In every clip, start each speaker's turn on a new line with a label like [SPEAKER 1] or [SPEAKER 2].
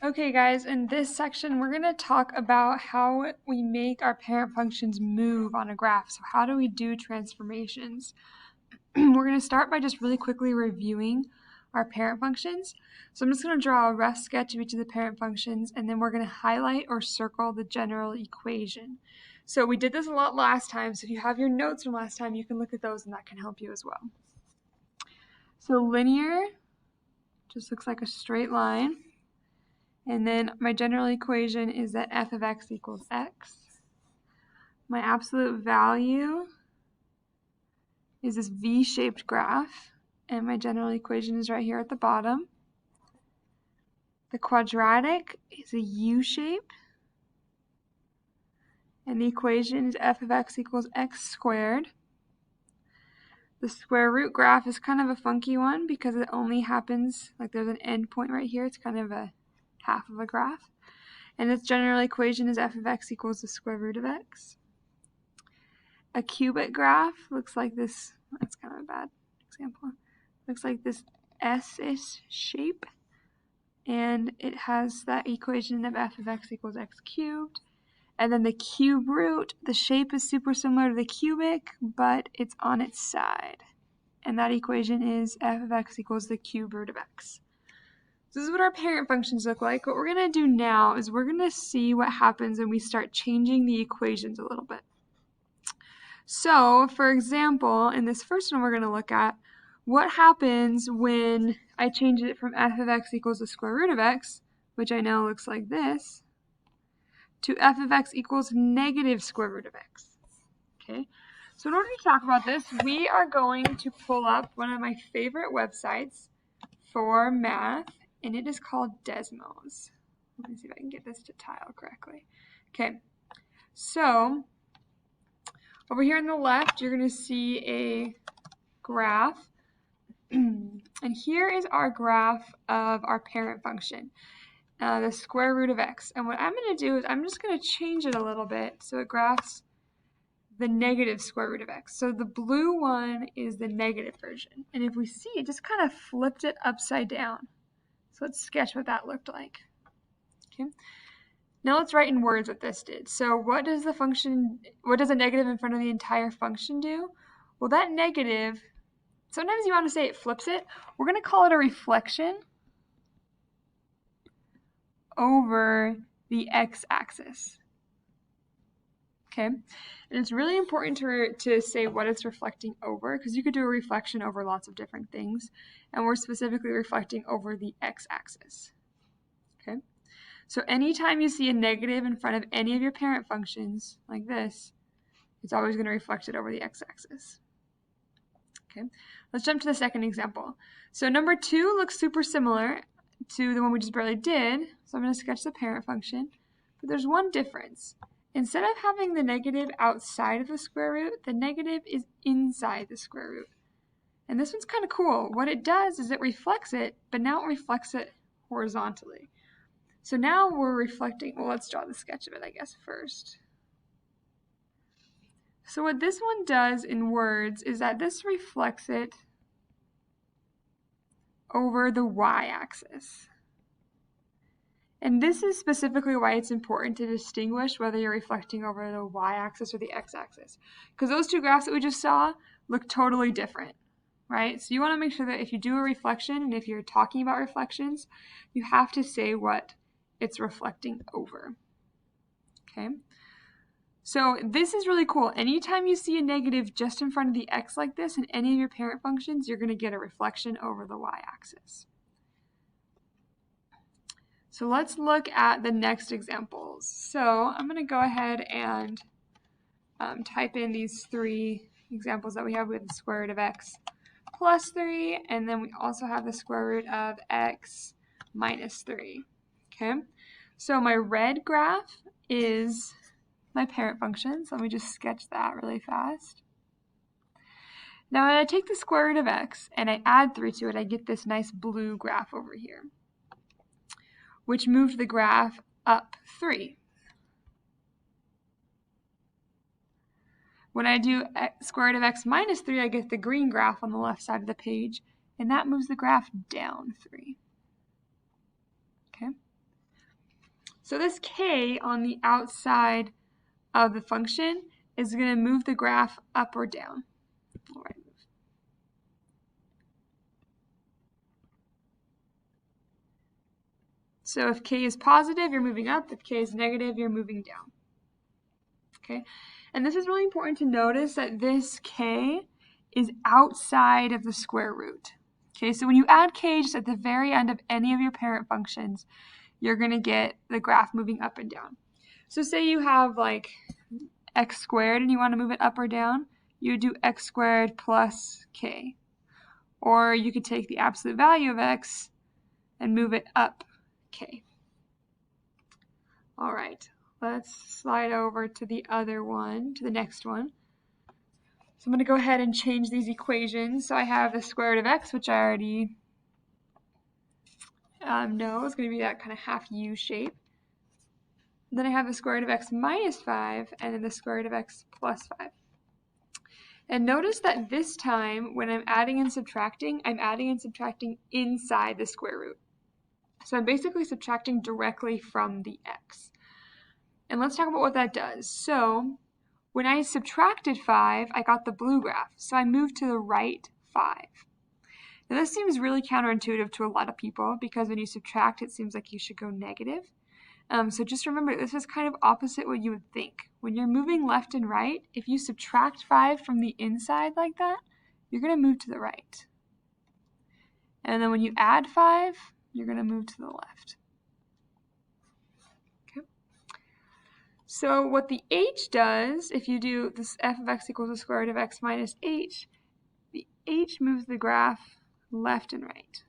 [SPEAKER 1] Okay guys, in this section we're going to talk about how we make our parent functions move on a graph. So how do we do transformations? We're going to start by just really quickly reviewing our parent functions. So I'm just going to draw a rough sketch of each of the parent functions, and then we're going to highlight or circle the general equation. So we did this a lot last time, so if you have your notes from last time, you can look at those and that can help you as well. So linear just looks like a straight line. And then my general equation is that f of x equals x. My absolute value is this V-shaped graph, and my general equation is right here at the bottom. The quadratic is a U shape, and the equation is f of x equals x squared. The square root graph is kind of a funky one because it only happens, like there's an end point right here, it's kind of a half of a graph. And its general equation is f of x equals the square root of x. A cubic graph looks like this. That's kind of a bad example. Looks like this S-ish shape. And it has that equation of f of x equals x cubed. And then the cube root, the shape is super similar to the cubic, but it's on its side. And that equation is f of x equals the cube root of x. So this is what our parent functions look like. What we're going to do now is we're going to see what happens when we start changing the equations a little bit. So, for example, in this first one we're going to look at, what happens when I change it from f of x equals the square root of x, which I know looks like this, to f of x equals negative square root of x. Okay, so in order to talk about this, we are going to pull up one of my favorite websites for math, and it is called Desmos. Let me see if I can get this to tile correctly. Okay, so over here on the left, you're going to see a graph. And here is our graph of our parent function, the square root of x. And what I'm going to do is I'm just going to change it a little bit so it graphs the negative square root of x. So the blue one is the negative version. And if we see, it just kind of flipped it upside down. So let's sketch what that looked like. Okay. Now let's write in words what this did. So what does a negative in front of the entire function do? Well, that negative, sometimes you want to say it flips it. We're going to call it a reflection over the x-axis. Okay, and it's really important to say what it's reflecting over, because you could do a reflection over lots of different things, and we're specifically reflecting over the x-axis. Okay, so anytime you see a negative in front of any of your parent functions, like this, it's always going to reflect it over the x-axis. Okay, let's jump to the second example. So number 2 looks super similar to the one we just barely did, so I'm going to sketch the parent function, but there's one difference. Instead of having the negative outside of the square root, the negative is inside the square root. And this one's kind of cool. What it does is it reflects it, but now it reflects it horizontally. So now we're reflecting, well, let's draw the sketch of it, I guess, first. So what this one does in words is that this reflects it over the y-axis. And this is specifically why it's important to distinguish whether you're reflecting over the y-axis or the x-axis. Because those two graphs that we just saw look totally different, right? So you want to make sure that if you do a reflection, and if you're talking about reflections, you have to say what it's reflecting over. Okay? So this is really cool. Anytime you see a negative just in front of the x like this in any of your parent functions, you're going to get a reflection over the y-axis. So let's look at the next examples. So I'm going to go ahead and type in these 3 examples that we have with the square root of x plus 3, and then we also have the square root of x minus 3. Okay, so my red graph is my parent function, so let me just sketch that really fast. Now when I take the square root of x and I add 3 to it, I get this nice blue graph over here, which moved the graph up 3. When I do square root of x minus 3, I get the green graph on the left side of the page, and that moves the graph down 3. Okay. So this k on the outside of the function is going to move the graph up or down. All right. So if k is positive, you're moving up. If k is negative, you're moving down. Okay, and this is really important to notice that this k is outside of the square root. Okay, so when you add k just at the very end of any of your parent functions, you're going to get the graph moving up and down. So say you have like x squared and you want to move it up or down, you would do x squared plus k. Or you could take the absolute value of x and move it up k. All right, let's slide over to the other one, to the next one. So I'm going to go ahead and change these equations. So I have the square root of x, which I already know is going to be that kind of half U shape. Then I have the square root of x minus 5, and then the square root of x plus 5. And notice that this time, when I'm adding and subtracting, I'm adding and subtracting inside the square root. So I'm basically subtracting directly from the x. And let's talk about what that does. So when I subtracted 5, I got the blue graph. So I moved to the right 5. Now this seems really counterintuitive to a lot of people because when you subtract, it seems like you should go negative. So just remember, this is kind of opposite what you would think. When you're moving left and right, if you subtract 5 from the inside like that, you're going to move to the right. And then when you add 5, you're going to move to the left. Okay. So what the h does, if you do this f of x equals the square root of x minus h, the h moves the graph left and right.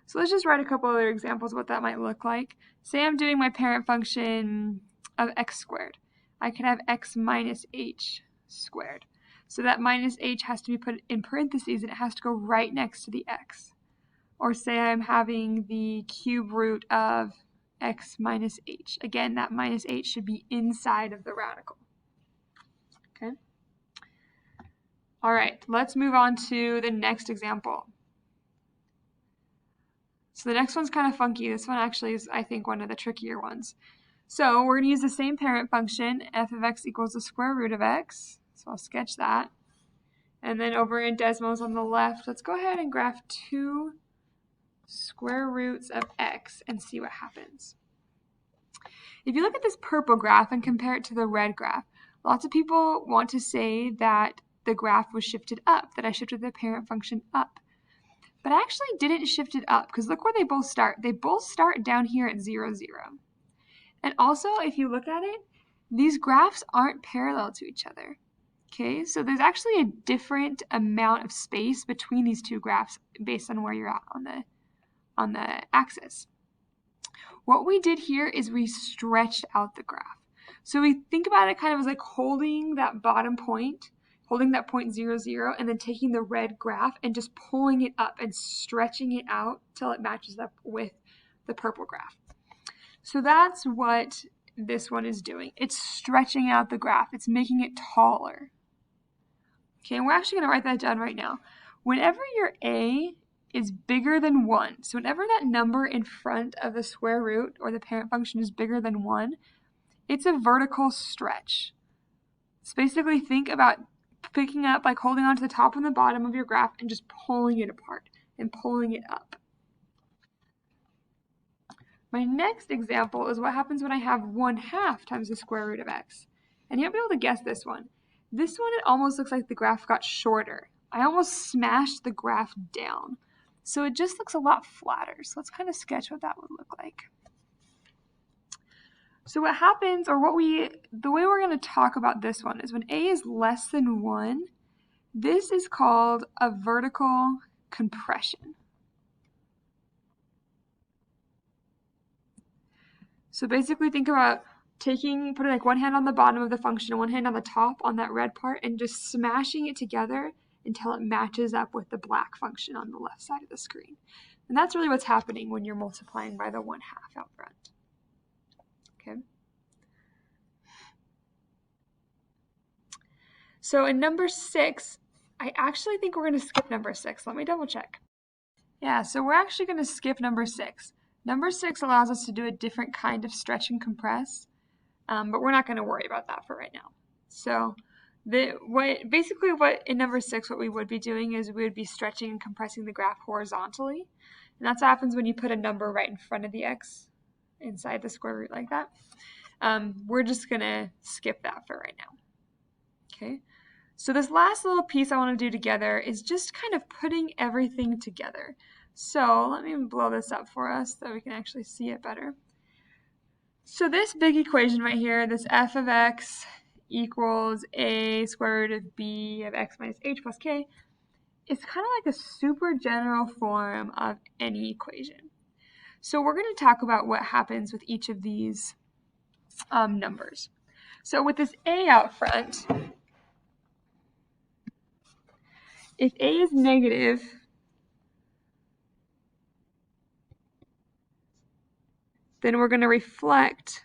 [SPEAKER 1] So let's just write a couple other examples of what that might look like. Say I'm doing my parent function of x squared. I can have x minus h squared. So that minus h has to be put in parentheses and it has to go right next to the x. Or say I'm having the cube root of x minus h. Again, that minus h should be inside of the radical. Okay. All right, let's move on to the next example. So the next one's kind of funky. This one actually is, I think, one of the trickier ones. So we're going to use the same parent function, f of x equals the square root of x. So I'll sketch that. And then over in Desmos on the left, let's go ahead and graph 2 square roots of x and see what happens. If you look at this purple graph and compare it to the red graph, lots of people want to say that the graph was shifted up, that I shifted the parent function up. But I actually didn't shift it up because look where they both start. They both start down here at 0, 0. And also, if you look at it, these graphs aren't parallel to each other. Okay, so there's actually a different amount of space between these two graphs based on where you're at on the axis. What we did here is we stretched out the graph. So we think about it kind of as like holding that bottom point, holding that point 0, 0, and then taking the red graph and just pulling it up and stretching it out till it matches up with the purple graph. So that's what this one is doing. It's stretching out the graph. It's making it taller. Okay, and we're actually going to write that down right now. Whenever your a is bigger than 1, so whenever that number in front of the square root or the parent function is bigger than 1, it's a vertical stretch. So basically think about picking up, like holding onto the top and the bottom of your graph and just pulling it apart and pulling it up. My next example is what happens when I have 1/2 times the square root of x. And you'll be able to guess this one. This one, it almost looks like the graph got shorter. I almost smashed the graph down. So it just looks a lot flatter. So let's kind of sketch what that would look like. So what happens, or the way we're going to talk about this one is when a is less than 1, this is called a vertical compression. So basically think about putting like one hand on the bottom of the function and one hand on the top on that red part and just smashing it together until it matches up with the black function on the left side of the screen. And that's really what's happening when you're multiplying by the 1/2 out front. Okay. So in number 6, I actually think we're going to skip number 6. Let me double check. Yeah, so we're actually going to skip number 6. Number 6 allows us to do a different kind of stretch and compress, but we're not going to worry about that for right now. So basically in number 6, what we would be doing is we would be stretching and compressing the graph horizontally. And that's what happens when you put a number right in front of the x inside the square root like that. We're just going to skip that for right now. Okay. So this last little piece I want to do together is just kind of putting everything together. So let me blow this up for us so we can actually see it better. So this big equation right here, this f of x equals a square root of b of x minus h plus k, is kind of like a super general form of any equation. So we're going to talk about what happens with each of these numbers. So with this a out front, if a is negative, then we're going to reflect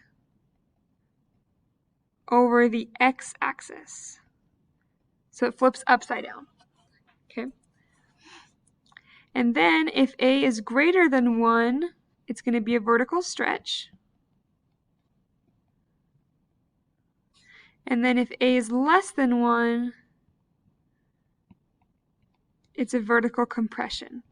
[SPEAKER 1] over the x-axis. So it flips upside down. Okay. And then if a is greater than 1, it's going to be a vertical stretch. And then if a is less than 1, it's a vertical compression.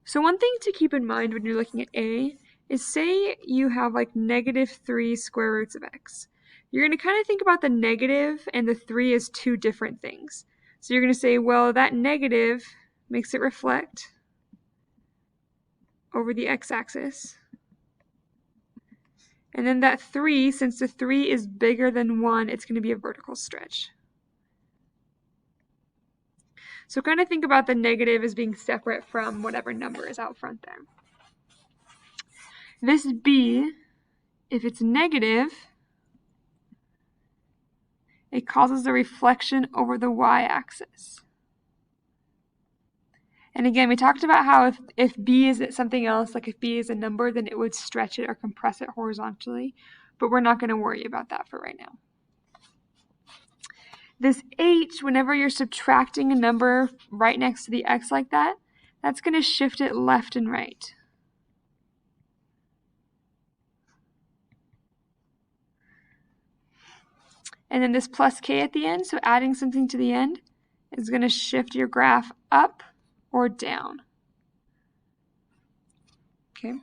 [SPEAKER 1] So one thing to keep in mind when you're looking at a is, say you have like -3 square roots of x. You're going to kind of think about the negative and the 3 as two different things. So you're going to say, well, that negative makes it reflect over the x-axis. And then that 3, since the 3 is bigger than 1, it's going to be a vertical stretch. So kind of think about the negative as being separate from whatever number is out front there. This b, if it's negative, it causes a reflection over the y-axis. And again, we talked about how if b is something else, like if b is a number, then it would stretch it or compress it horizontally. But we're not going to worry about that for right now. This h, whenever you're subtracting a number right next to the x like that, that's going to shift it left and right. And then this plus k at the end, so adding something to the end, is going to shift your graph up or down. Okay.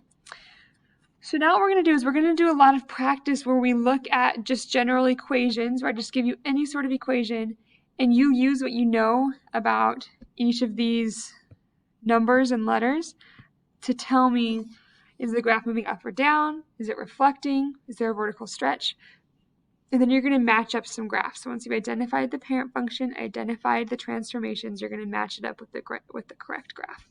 [SPEAKER 1] So now what we're going to do is we're going to do a lot of practice where we look at just general equations, where I just give you any sort of equation, and you use what you know about each of these numbers and letters to tell me, is the graph moving up or down? Is it reflecting? Is there a vertical stretch? And then you're going to match up some graphs. So once you've identified the parent function, identified the transformations, you're going to match it up with the correct graph.